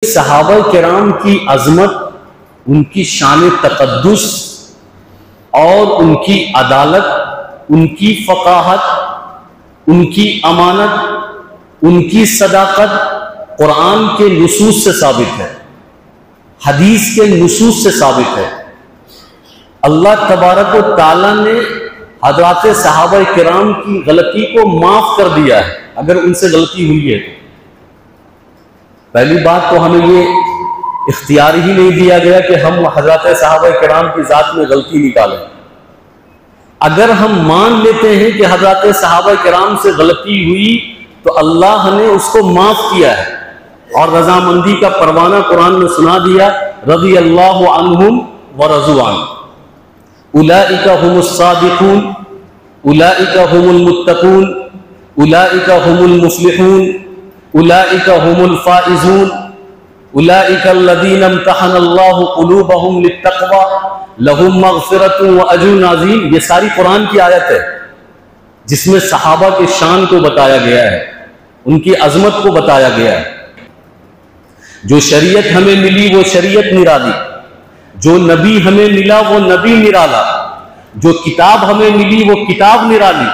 صحابہ کرام کی عظمت، ان کی شان تقدس اور ان کی عدالت، ان کی فقاہت، ان کی امانت، ان کی صداقت قرآن کے نصوص سے ثابت ہے، حدیث کے نصوص سے ثابت ہے۔ اللہ تبارک و تعالیٰ نے حضرات صحابہ کرام کی غلطی کو معاف کر دیا ہے اگر ان سے غلطی ہوئی ہے تو۔ پہلی بات تو ہمیں یہ اختیار ہی نہیں دیا گیا کہ ہم حضرات صحابہ کرام کی ذات میں غلطی نکالیں۔ اگر ہم مان لیتے ہیں کہ حضرات صحابہ کرام سے غلطی ہوئی تو اللہ نے اس کو معاف کیا ہے اور رضامندی کا پروانہ قرآن میں سنا دیا، رضی اللہ عنہم ورضوا عنہ، اولئک هم الصادقون، اولئک هم المتقون، اولئک هم المفلحون، اولئک هم الفائزون، اولئک الذین امتحن اللہ قلوبهم للتقوی لہم مغفرۃ واجر عظیم۔ یہ ساری قرآن کی آیت ہے جس میں صحابہ کے شان کو بتایا گیا ہے، ان کی عظمت کو بتایا گیا ہے۔ جو شریعت ہمیں ملی وہ شریعت نرالی، جو نبی ہمیں ملا وہ نبی نرالا، جو کتاب ہمیں ملی وہ کتاب نرالی،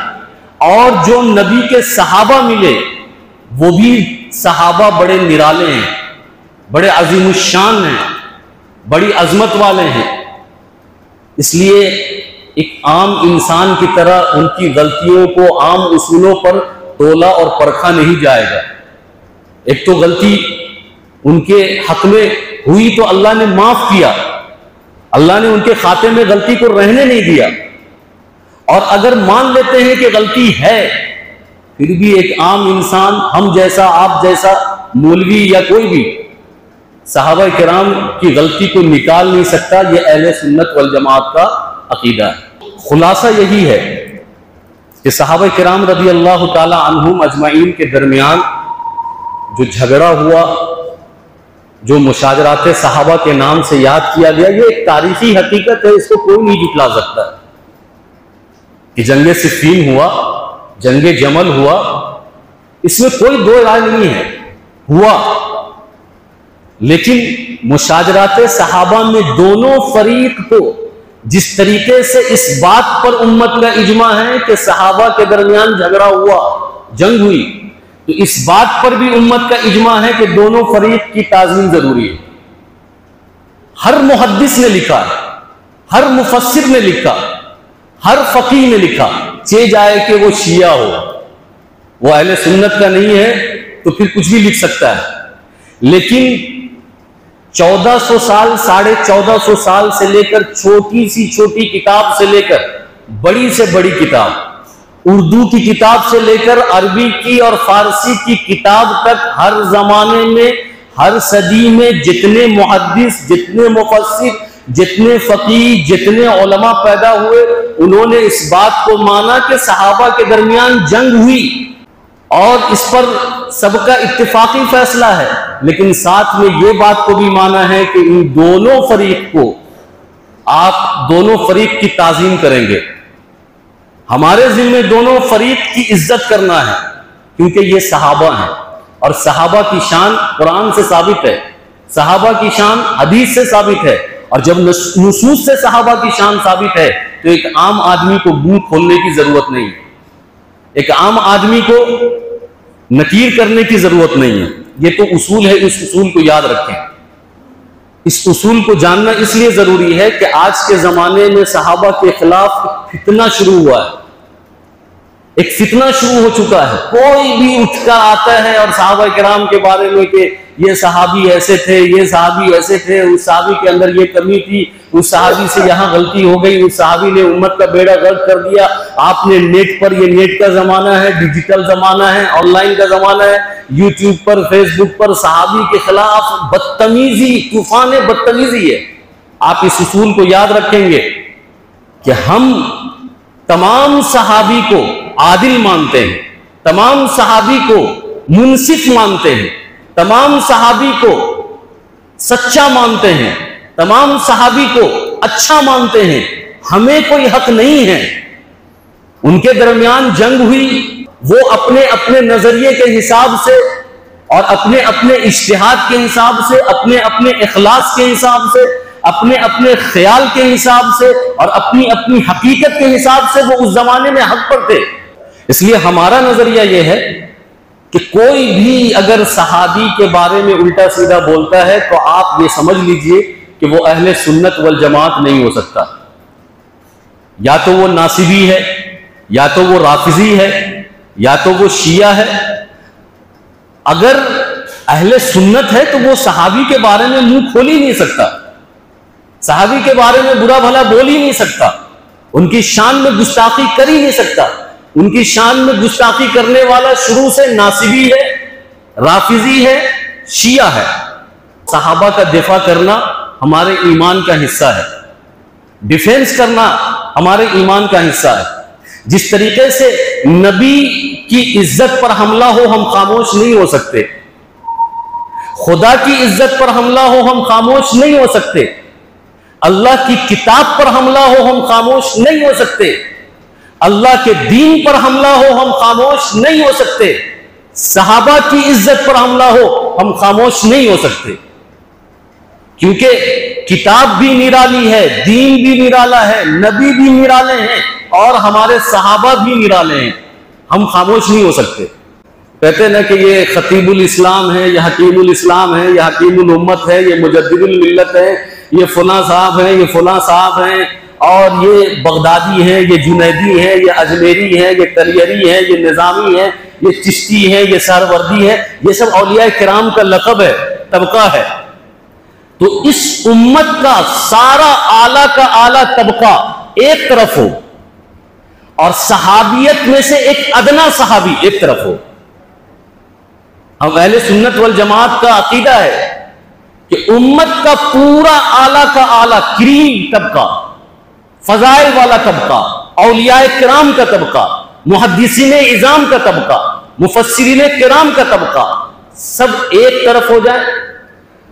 اور جو نبی کے صحابہ ملے وہ بھی صحابہ بڑے نرالے ہیں، بڑے عظیم الشان ہیں، بڑی عظمت والے ہیں۔ اس لیے ایک عام انسان کی طرح ان کی غلطیوں کو عام اصولوں پر تولا اور پرکھا نہیں جائے گا۔ ایک تو غلطی ان کے حق میں ہوئی تو اللہ نے معاف کیا، اللہ نے ان کے خاتے میں غلطی کو رہنے نہیں دیا، اور اگر مان لیتے ہیں کہ غلطی ہے پھر بھی ایک عام انسان، ہم جیسا آپ جیسا مولوی یا کوئی بھی صحابہ کرام کی غلطی کو نکال نہیں سکتا۔ یہ اہل سنت والجماعت کا عقیدہ ہے۔ خلاصہ یہی ہے کہ صحابہ کرام رضی اللہ تعالی عنہم اجمعین کے درمیان جو جھگڑا ہوا، جو مشاجرات صحابہ کے نام سے یاد کیا گیا، یہ ایک تاریخی حقیقت ہے، اس کو کوئی نہیں جھٹلا سکتا کہ جنگ صفین ہوا، جنگ جمل ہوا، اس میں کوئی دو رائے نہیں ہے، ہوا۔ لیکن مشاجرات صحابہ میں دونوں فریق کو جس طریقے سے اس بات پر امت کا اجماع ہے کہ صحابہ کے درمیان جھگڑا ہوا، جنگ ہوئی، تو اس بات پر بھی امت کا اجماع ہے کہ دونوں فریق کی تعظیم ضروری ہے۔ ہر محدث نے لکھا ہے، ہر مفسر نے لکھا، ہر فقیہ نے لکھا، چاہے جائے کہ وہ شیعہ ہو، وہ اہل سنت کا نہیں ہے تو پھر کچھ بھی لکھ سکتا ہے۔ لیکن 1400 سال، 1450 سال سے لے کر چھوٹی سی چھوٹی کتاب سے لے کر بڑی سے بڑی کتاب، اردو کی کتاب سے لے کر عربی کی اور فارسی کی کتاب تک، ہر زمانے میں، ہر صدی میں جتنے محدث، جتنے مفسر، جتنے فقیہ، جتنے علماء پیدا ہوئے، انہوں نے اس بات کو مانا کہ صحابہ کے درمیان جنگ ہوئی، اور اس پر سب کا اتفاقی فیصلہ ہے، لیکن ساتھ میں یہ بات کو بھی مانا ہے کہ ان دونوں فریق کو آپ دونوں فریق کی تعظیم کریں گے۔ ہمارے ذمہ دونوں فریق کی عزت کرنا ہے کیونکہ یہ صحابہ ہیں، اور صحابہ کی شان قرآن سے ثابت ہے، صحابہ کی شان حدیث سے ثابت ہے، اور جب نصوص سے صحابہ کی شان ثابت ہے تو ایک عام آدمی کو منہ کھولنے کی ضرورت نہیں ہے، ایک عام آدمی کو نکیر کرنے کی ضرورت نہیں ہے۔ یہ تو اصول ہے، اس اصول کو یاد رکھیں۔ اس اصول کو جاننا اس لیے ضروری ہے کہ آج کے زمانے میں صحابہ کے خلاف فتنہ شروع ہوا ہے، ایک فتنہ شروع ہو چکا ہے۔ کوئی بھی اٹھ کر آتا ہے اور صحابہ کرام کے بارے میں کہ یہ صحابی ایسے تھے، یہ صحابی ایسے تھے، اس صحابی کے اندر یہ کمی تھی، اس صحابی سے یہاں غلطی ہو گئی، اس صحابی نے امت کا بیڑا غرق کر دیا۔ آپ نے نیٹ پر، یہ نیٹ کا زمانہ ہے، ڈیجیٹل زمانہ ہے، آن لائن کا زمانہ ہے، یوٹیوب پر، فیس بک پر صحابی کے خلاف بدتمیزی، طوفان بدتمیزی ہے۔ آپ اس اصول کو یاد رکھیں گے کہ ہم تمام صحابی کو عادل مانتے ہیں، تمام صحابی کو منصف مانتے ہیں، تمام صحابی کو سچا مانتے ہیں، تمام صحابی کو اچھا مانتے ہیں۔ ہمیں کوئی حق نہیں ہے، ان کے درمیان جنگ ہوئی، وہ اپنے اپنے نظریے کے حساب سے اور اپنے اپنے اجتہاد کے حساب سے، اپنے اپنے اخلاص کے حساب سے، اپنے اپنے خیال کے حساب سے اور اپنی اپنی حقیقت کے حساب سے وہ اس زمانے میں حق پر تھے۔ اس لیے ہمارا نظریہ یہ ہے کہ کوئی بھی اگر صحابی کے بارے میں الٹا سیدھا بولتا ہے تو آپ یہ سمجھ لیجئے کہ وہ اہل سنت والجماعت نہیں ہو سکتا، یا تو وہ ناصبی ہے، یا تو وہ رافضی ہے، یا تو وہ شیعہ ہے۔ اگر اہل سنت ہے تو وہ صحابی کے بارے میں منہ کھول ہی نہیں سکتا، صحابی کے بارے میں برا بھلا بول ہی نہیں سکتا، ان کی شان میں گستاخی کر ہی نہیں سکتا۔ ان کی شان میں گستاخی کرنے والا شروع سے ناصبی ہے، رافضی ہے، شیعہ ہے۔ صحابہ کا دفاع کرنا ہمارے ایمان کا حصہ ہے، ڈیفینس کرنا ہمارے ایمان کا حصہ ہے۔ جس طریقے سے نبی کی عزت پر حملہ ہو ہم خاموش نہیں ہو سکتے، خدا کی عزت پر حملہ ہو ہم خاموش نہیں ہو سکتے، اللہ کی کتاب پر حملہ ہو ہم خاموش نہیں ہو سکتے، اللہ کے دین پر حملہ ہو ہم خاموش نہیں ہو سکتے، صحابہ کی عزت پر حملہ ہو ہم خاموش نہیں ہو سکتے، کیونکہ کتاب بھی نرالی ہے، دین بھی نرالا ہے، نبی بھی نرالے ہیں اور ہمارے صحابہ بھی نرالے ہیں، ہم خاموش نہیں ہو سکتے۔ کہتے ہیں نا کہ یہ خطیب الاسلام ہے، یہ حکیم الاسلام ہے، یہ حکیم الامت ہے، یہ مجدد الملت ہے، یہ فلاں صاحب ہیں، یہ فلاں صاحب ہیں، اور یہ بغدادی ہیں، یہ جنیدی ہیں، یہ اجمیری ہیں، یہ کلیری ہیں، یہ نظامی ہیں، یہ چشتی ہیں، یہ سہروردی ہیں۔ یہ سب اولیاء کرام کا لقب ہے، طبقہ ہے۔ تو اس امت کا سارا اعلیٰ کا اعلیٰ طبقہ ایک طرف ہو اور صحابیت میں سے ایک ادنا صحابی ایک طرف ہو۔ ہم اہل سنت والجماعت کا عقیدہ ہے کہ امت کا پورا اعلیٰ کا اعلیٰ کریم طبقہ، فضائل والا طبقہ، اولیاء کرام کا طبقہ، محدثین اعظام کا طبقہ، مفسرین کرام کا طبقہ، سب ایک طرف ہو جائے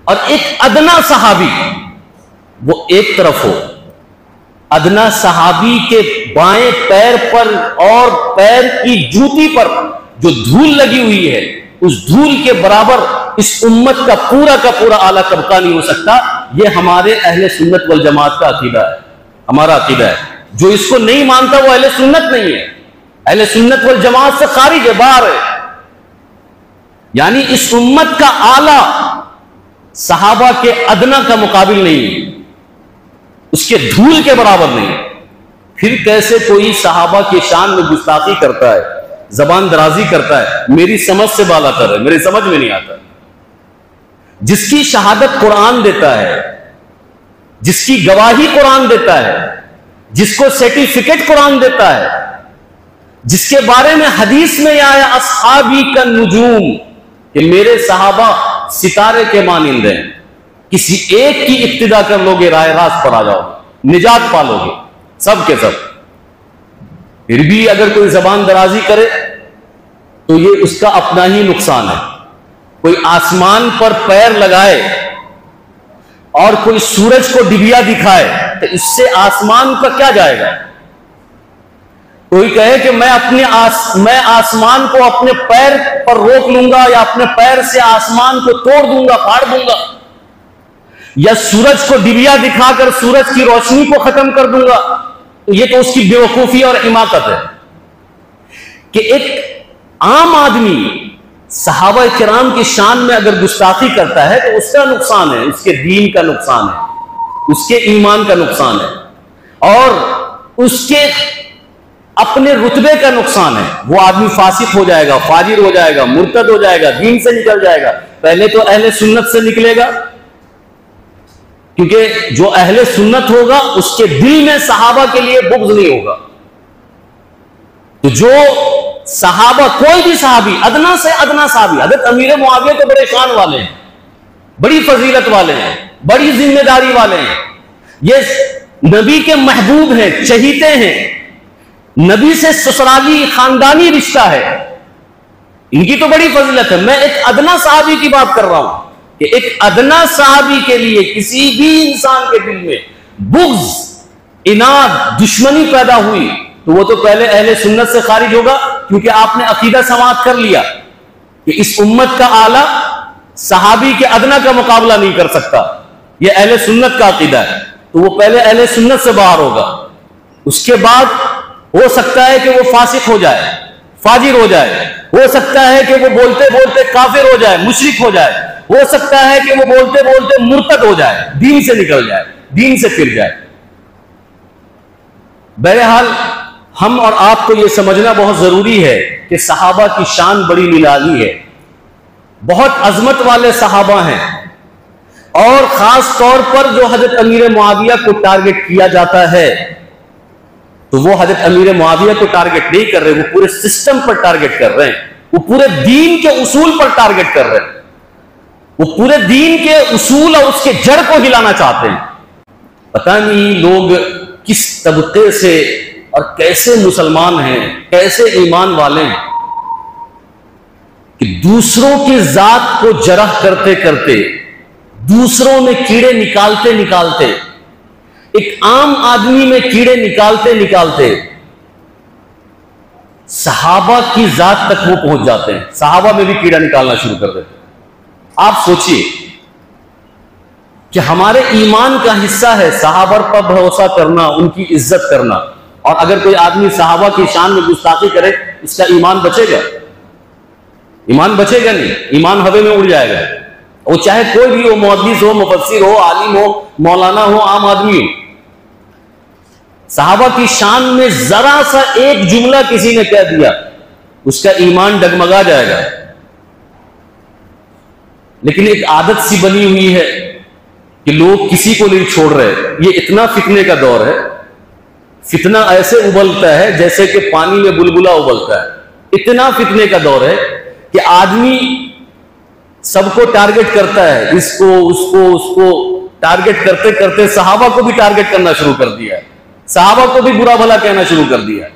اور ایک ادنا صحابی وہ ایک طرف ہو۔ ادنا صحابی کے بائیں پیر پر اور پیر کی جوتی پر جو دھول لگی ہوئی ہے، اس دھول کے برابر اس امت کا پورا اعلیٰ طبقہ نہیں ہو سکتا۔ یہ ہمارے اہل سنت والجماعت کا عقیدہ ہے، ہمارا عقیدہ ہے۔ جو اس کو نہیں مانتا وہ اہل سنت نہیں ہے، اہل سنت والجماعت سے خارج ہے، باہر ہے۔ یعنی اس امت کا اعلیٰ صحابہ کے ادنا کا مقابل نہیں ہے، اس کے دھول کے برابر نہیں ہے۔ پھر کیسے کوئی صحابہ کی شان میں گستاخی کرتا ہے، زبان درازی کرتا ہے، میری سمجھ سے بالا تر ہے، میری سمجھ میں نہیں آتا۔ جس کی شہادت قرآن دیتا ہے، جس کی گواہی قرآن دیتا ہے، جس کو سرٹیفکیٹ قرآن دیتا ہے، جس کے بارے میں حدیث میں آیا اصحابی کا نجوم، کہ میرے صحابہ ستارے کے مانند ہیں، کسی ایک کی اقتدا کر لو گے راہ راست پر آ جاؤ گے، نجات پالو گے سب کے سب۔ پھر بھی اگر کوئی زبان درازی کرے تو یہ اس کا اپنا ہی نقصان ہے۔ کوئی آسمان پر پیر لگائے اور کوئی سورج کو ڈبیا دکھائے تو اس سے آسمان کا کیا جائے گا؟ کوئی کہے کہ میں آسمان کو اپنے پیر پر روک لوں گا، یا اپنے پیر سے آسمان کو توڑ دوں گا، پھاڑ دوں گا، یا سورج کو ڈبیا دکھا کر سورج کی روشنی کو ختم کر دوں گا، یہ تو اس کی بیوقوفی اور حماقت ہے۔ کہ ایک عام آدمی صحابہ کرام کی شان میں اگر گستاخی کرتا ہے تو اس کا نقصان ہے، اس کے دین کا نقصان ہے، اس کے ایمان کا نقصان ہے، اور اس کے اپنے رتبے کا نقصان ہے۔ وہ آدمی فاسق ہو جائے گا، فاجر ہو جائے گا، مرتد ہو جائے گا، دین سے نکل جائے گا۔ پہلے تو اہل سنت سے نکلے گا، کیونکہ جو اہل سنت ہوگا اس کے دل میں صحابہ کے لیے بغض نہیں ہوگا۔ تو جو صحابہ، کوئی بھی صحابی، ادنا سے ادنا صحابی، حضرت امیر معاویہ تو بڑے شان والے ہیں، بڑی فضیلت والے ہیں، بڑی ذمہ داری والے ہیں، یہ نبی کے محبوب ہیں، چہیتے ہیں، نبی سے سسرالی خاندانی رشتہ ہے، ان کی تو بڑی فضیلت ہے۔ میں ایک ادنا صحابی کی بات کر رہا ہوں کہ ایک ادنا صحابی کے لیے کسی بھی انسان کے دل میں بغض، عناد، دشمنی پیدا ہوئی تو وہ تو پہلے اہل سنت سے خارج ہوگا، کیونکہ آپ نے عقیدہ سماعت کر لیا کہ اس امت کا اعلیٰ صحابی کے ادنا کا مقابلہ نہیں کر سکتا. یہ اہل سنت کا عقیدہ ہے. تو وہ پہلے اہل سنت سے باہر ہوگا, اس کے بعد ہو سکتا ہے کہ وہ فاسق ہو جائے, فاجر ہو جائے, ہو سکتا ہے کہ وہ بولتے بولتے کافر ہو جائے, مشرک ہو جائے, ہو سکتا ہے کہ وہ بولتے بولتے مرتد ہو جائے, دین سے نکل جائے, دین سے پھر جائے. بہرحال ہم اور آپ کو یہ سمجھنا بہت ضروری ہے کہ صحابہ کی شان بڑی نرالی ہے, بہت عظمت والے صحابہ ہیں, اور خاص طور پر جو حضرت امیر معاویہ کو ٹارگٹ کیا جاتا ہے تو وہ حضرت امیر معاویہ کو ٹارگٹ نہیں کر رہے, وہ پورے سسٹم پر ٹارگٹ کر رہے ہیں, وہ پورے دین کے اصول پر ٹارگٹ کر رہے ہیں, وہ پورے دین کے اصول اور اس کے جڑ کو ہلانا چاہتے ہیں. پتہ نہیں لوگ کس طبقے سے اور کیسے مسلمان ہیں, کیسے ایمان والے ہیں کہ دوسروں کی ذات کو جرح کرتے کرتے, دوسروں میں کیڑے نکالتے نکالتے, ایک عام آدمی میں کیڑے نکالتے نکالتے صحابہ کی ذات تک وہ پہنچ جاتے ہیں, صحابہ میں بھی کیڑا نکالنا شروع کر دیتے ہیں. آپ سوچئے کہ ہمارے ایمان کا حصہ ہے صحابہ پر بھروسہ کرنا, ان کی عزت کرنا, اور اگر کوئی آدمی صحابہ کی شان میں گستاخی کرے اس کا ایمان بچے گا؟ ایمان بچے گا نہیں, ایمان ہوے میں اڑ جائے گا. وہ چاہے کوئی بھی ہو, محدث ہو, مفسر ہو, عالم ہو, مولانا ہو, عام آدمی ہو. صحابہ کی شان میں ذرا سا ایک جملہ کسی نے کہہ دیا اس کا ایمان ڈگمگا جائے گا. لیکن ایک عادت سی بنی ہوئی ہے کہ لوگ کسی کو نہیں چھوڑ رہے. یہ اتنا فتنے کا دور ہے, فتنہ ایسے ابلتا ہے جیسے کہ پانی میں بلبلہ ابلتا ہے. اتنا فتنے کا دور ہے کہ آدمی سب کو ٹارگٹ کرتا ہے, اس کو ٹارگٹ کرتے کرتے صحابہ کو بھی ٹارگٹ کرنا شروع کر دیا ہے, صحابہ کو بھی برا بھلا کہنا شروع کر دیا.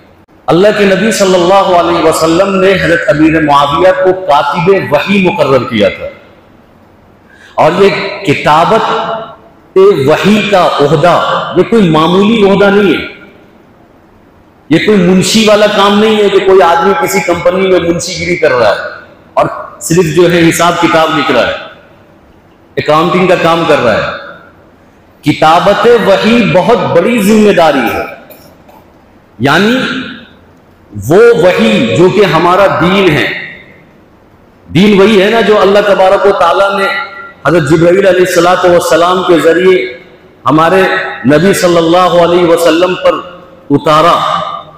اللہ کے نبی صلی اللہ علیہ وسلم نے حضرت امیر معاویہ کو کاتب وحی مقرر کیا تھا, اور یہ کتابت وحی کا عہدہ یہ کوئی معمولی عہدہ نہیں ہے. یہ کوئی منشی والا کام نہیں ہے کہ کوئی آدمی کسی کمپنی میں منشی گیری کر رہا ہے اور صرف جو ہے حساب کتاب لکھ رہا ہے, اکاؤنٹنگ کا کام کر رہا ہے. کتابت وحی بہت بڑی ذمہ داری ہے. یعنی وہ وحی جو کہ ہمارا دین ہے, دین وہی ہے نا جو اللہ تبارک و تعالیٰ نے حضرت جبرائیل علیہ السلام کے ذریعے ہمارے نبی صلی اللہ علیہ وسلم پر اتارا,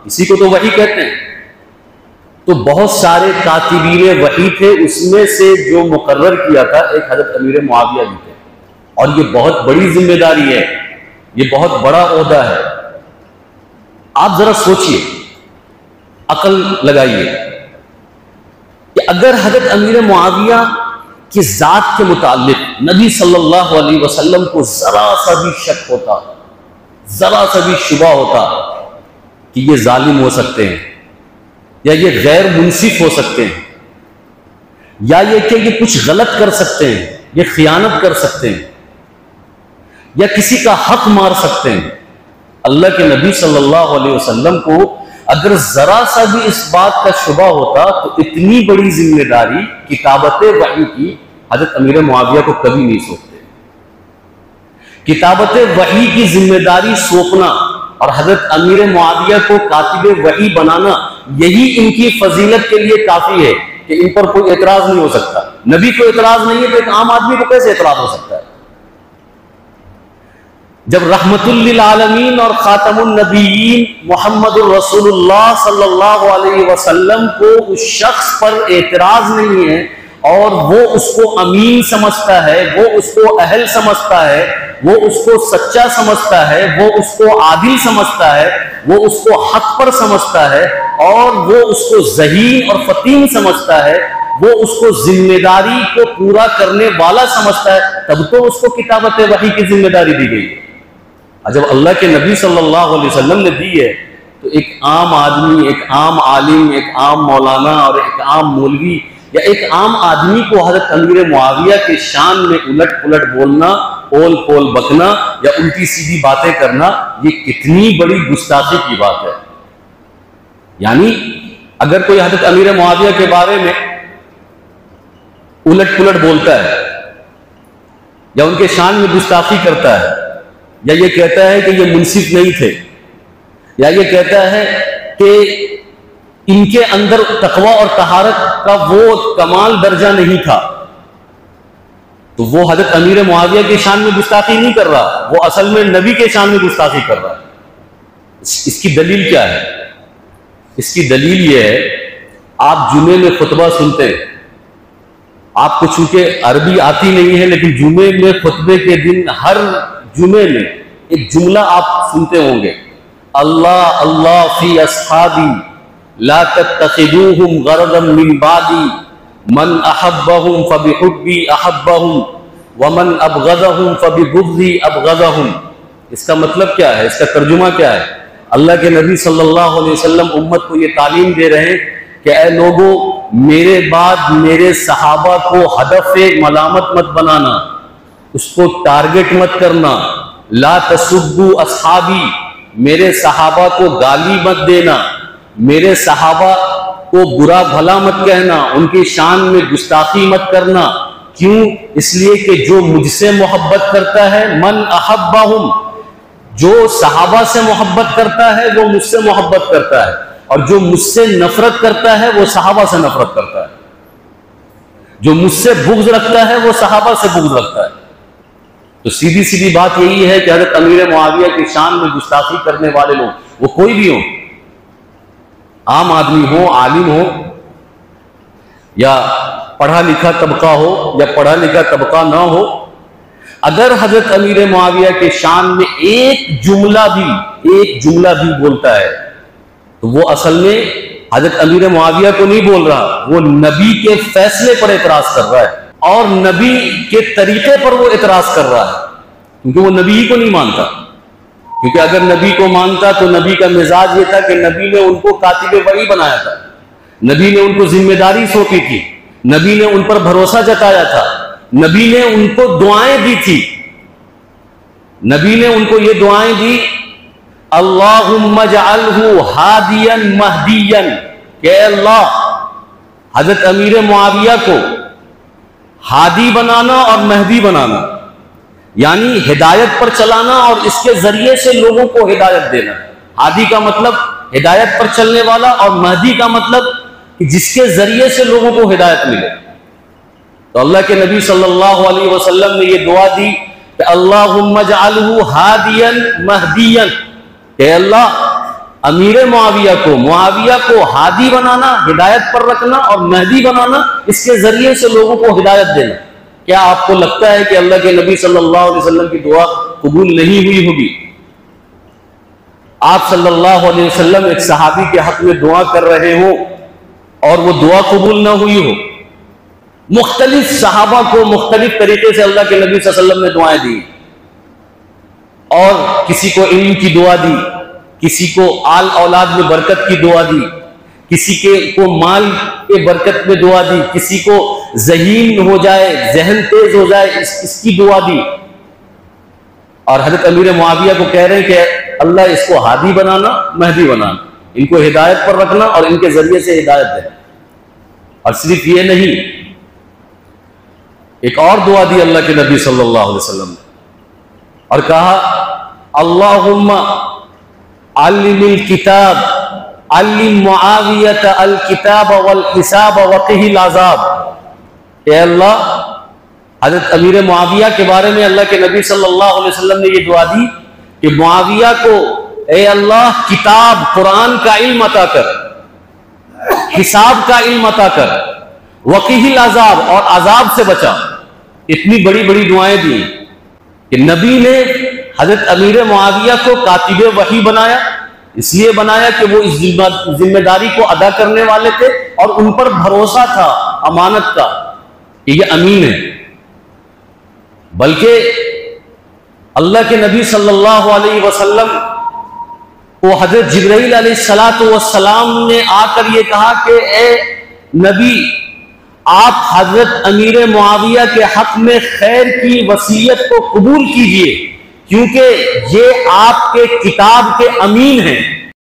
اسی کو تو وحی کہتے ہیں. تو بہت سارے کاتبین وحی تھے, اس میں سے جو مقرر کیا تھا ایک حضرت امیر معاویہ بھی تھے, اور یہ بہت بڑی ذمہ داری ہے, یہ بہت بڑا عہدہ ہے. آپ ذرا سوچئے, عقل لگائیے کہ اگر حضرت امیر معاویہ کی ذات کے متعلق نبی صلی اللہ علیہ وسلم کو ذرا سا بھی شک ہوتا, ذرا سا بھی شبہ ہوتا کہ یہ ظالم ہو سکتے ہیں, یا یہ غیر منصف ہو سکتے ہیں, یا یہ کہ یہ کچھ غلط کر سکتے ہیں, یہ خیانت کر سکتے ہیں, یا کسی کا حق مار سکتے ہیں, اللہ کے نبی صلی اللہ علیہ وسلم کو اگر ذرا سا بھی اس بات کا شبہ ہوتا تو اتنی بڑی ذمہ داری کتابت وحی کی حضرت امیر معاویہ کو کبھی نہیں سونپتے. کتابت وحی کی ذمہ داری سونپنا اور حضرت امیر معاویہ کو کاتب وحی بنانا, یہی ان کی فضیلت کے لیے کافی ہے کہ ان پر کوئی اعتراض نہیں ہو سکتا. نبی کو اعتراض نہیں ہے تو ایک عام آدمی کو کیسے اعتراض ہو سکتا ہے؟ جب رحمت للعالمین اور خاتم النبیین محمد الرسول اللہ صلی اللہ علیہ وسلم کو اس شخص پر اعتراض نہیں ہے اور وہ اس کو امین سمجھتا ہے, وہ اس کو اہل سمجھتا ہے, وہ اس کو سچا سمجھتا ہے, وہ اس کو عادل سمجھتا ہے, وہ اس کو حق پر سمجھتا ہے, اور وہ اس کو ذہین اور فطین سمجھتا ہے, وہ اس کو ذمہ داری کو پورا کرنے والا سمجھتا ہے, تب تو اس کو کتابت وحی کی ذمہ داری دی گئی. جب اللہ کے نبی صلی اللہ علیہ وسلم نے دی ہے تو ایک عام آدمی, ایک عام عالم, ایک عام مولانا اور ایک عام مولوی یا ایک عام آدمی کو حضرت امیر معاویہ کے شان میں الٹ پلٹ بولنا, اول پول بکنا یا الٹی سیدھی باتیں کرنا, یہ کتنی بڑی گستاخی کی بات ہے. یعنی اگر کوئی حضرت امیر معاویہ کے بارے میں الٹ پلٹ بولتا ہے یا ان کے شان میں گستاخی کرتا ہے یا یہ کہتا ہے کہ یہ منصف نہیں تھے یا یہ کہتا ہے کہ ان کے اندر تقوی اور طہارت کا وہ کمال درجہ نہیں تھا، تو وہ حضرت امیر معاویہ کے شان میں گستاخی نہیں کر رہا، وہ اصل میں نبی کے شان میں گستاخی کر رہا ہے۔ اس کی دلیل کیا ہے؟ اس کی دلیل یہ ہے، آپ جمعے میں خطبہ سنتے ہیں، آپ کو چونکہ عربی آتی نہیں ہے لیکن جمعے میں خطبے کے دن ہر جمعے میں ایک جملہ آپ سنتے ہوں گے، اللہ اللہ فی اصحابی لا تتخذوهم غرضا من بعدی من احبهم فبحبی احبهم ومن ابغضهم فببغضی ابغضهم۔ اس کا مطلب کیا ہے؟ اس کا ترجمہ کیا ہے؟ اللہ کے نبی صلی اللہ علیہ وسلم امت کو یہ تعلیم دے رہے ہیں کہ اے لوگوں، میرے بعد میرے صحابہ کو ہدف ملامت مت بنانا، اس کو ٹارگٹ مت کرنا، لا تسبوا اصحابی، میرے صحابہ کو گالی مت دینا، میرے صحابہ کو برا بھلا مت کہنا، ان کی شان میں گستاخی مت کرنا۔ کیوں؟ اس لیے کہ جو مجھ سے محبت کرتا ہے، من احبہم، جو صحابہ سے محبت کرتا ہے وہ مجھ سے محبت کرتا ہے، اور جو مجھ سے نفرت کرتا ہے وہ صحابہ سے نفرت کرتا ہے، جو مجھ سے بغض رکھتا ہے وہ صحابہ سے بغض رکھتا ہے۔ تو سیدھی سیدھی بات یہی ہے کہ حضرت امیر معاویہ کی شان میں گستاخی کرنے والے لوگ، وہ کوئی بھی ہوں، عام آدمی ہو، عالم ہو، یا پڑھا لکھا طبقہ ہو یا پڑھا لکھا طبقہ نہ ہو، اگر حضرت امیر معاویہ کے شان میں ایک جملہ بھی بولتا ہے تو وہ اصل میں حضرت امیر معاویہ کو نہیں بول رہا، وہ نبی کے فیصلے پر اعتراض کر رہا ہے اور نبی کے طریقے پر وہ اعتراض کر رہا ہے، کیونکہ وہ نبی ہی کو نہیں مانتا۔ کیونکہ اگر نبی کو مانتا تو نبی کا مزاج یہ تھا کہ نبی نے ان کو کاتب وحی بنایا تھا، نبی نے ان کو ذمہ داری سونپی تھی، نبی نے ان پر بھروسہ جتایا تھا، نبی نے ان کو دعائیں دی تھی، نبی نے ان کو یہ دعائیں دی، اللہم اجعلہ ہادیا مہدیا، کہ اے اللہ حضرت امیر معاویہ کو ہادی بنانا اور مہدی بنانا، یعنی ہدایت پر چلانا اور اس کے ذریعے سے لوگوں کو ہدایت دینا۔ ہادی کا مطلب ہدایت پر چلنے والا، اور مہدی کا مطلب جس کے ذریعے سے لوگوں کو ہدایت ملے۔ تو اللہ کے نبی صلی اللہ علیہ وسلم نے یہ دعا دی کہ اللہم اجعلہ ہادیا مہدیا، کہ اللہ امیر معاویہ کو ہادی بنانا، ہدایت پر رکھنا، اور مہدی بنانا، اس کے ذریعے سے لوگوں کو ہدایت دینا۔ کیا آپ کو لگتا ہے کہ اللہ کے نبی صلی اللہ علیہ وسلم کی دعا قبول نہیں ہوئی ہوگی؟ آپ صلی اللہ علیہ وسلم ایک صحابی کے حق میں دعا کر رہے ہوں اور وہ دعا قبول نہ ہوئی ہو، مختلف صحابہ کو مختلف طریقے سے اللہ کے نبی صلی اللہ علیہ وسلم نے دعائیں دی، اور کسی کو علم کی دعا دی، کسی کو آل اولاد میں برکت کی دعا دی، کسی کو مال کے برکت میں دعا دی، کسی کو ذہین ہو جائے، ذہن تیز ہو جائے، اس کی دعا دی، اور حضرت امیر معاویہ کو کہہ رہے ہیں کہ اللہ اس کو ہادی بنانا، مہدی بنانا، ان کو ہدایت پر رکھنا اور ان کے ذریعے سے ہدایت دینا۔ اور صرف یہ نہیں، ایک اور دعا دی اللہ کے نبی صلی اللہ علیہ وسلم نے، اور کہا اللہم علم الکتاب، علم معاویۃ الکتاب والحساب وقہ العذاب، اے اللہ حضرت امیر معاویہ کے بارے میں اللہ کے نبی صلی اللہ علیہ وسلم نے یہ دعا دی کہ معاویہ کو اے اللہ کتاب قرآن کا علم عطا کر، حساب کا علم عطا کر، وقہ العذاب اور عذاب سے بچا۔ اتنی بڑی بڑی دعائیں دی کہ نبی نے حضرت امیر معاویہ کو کاتب وحی بنایا، اس لیے بنایا کہ وہ اس ذمہ داری کو ادا کرنے والے تھے اور ان پر بھروسہ تھا امانت کا کہ یہ امین ہے، بلکہ اللہ کے نبی صلی اللہ علیہ وسلم کو حضرت جبرائیل علیہ السلام نے آ کر یہ کہا کہ اے نبی، آپ حضرت امیر معاویہ کے حق میں خیر کی وصیت کو قبول کیجئے، کیونکہ یہ آپ کے کتاب کے امین ہیں۔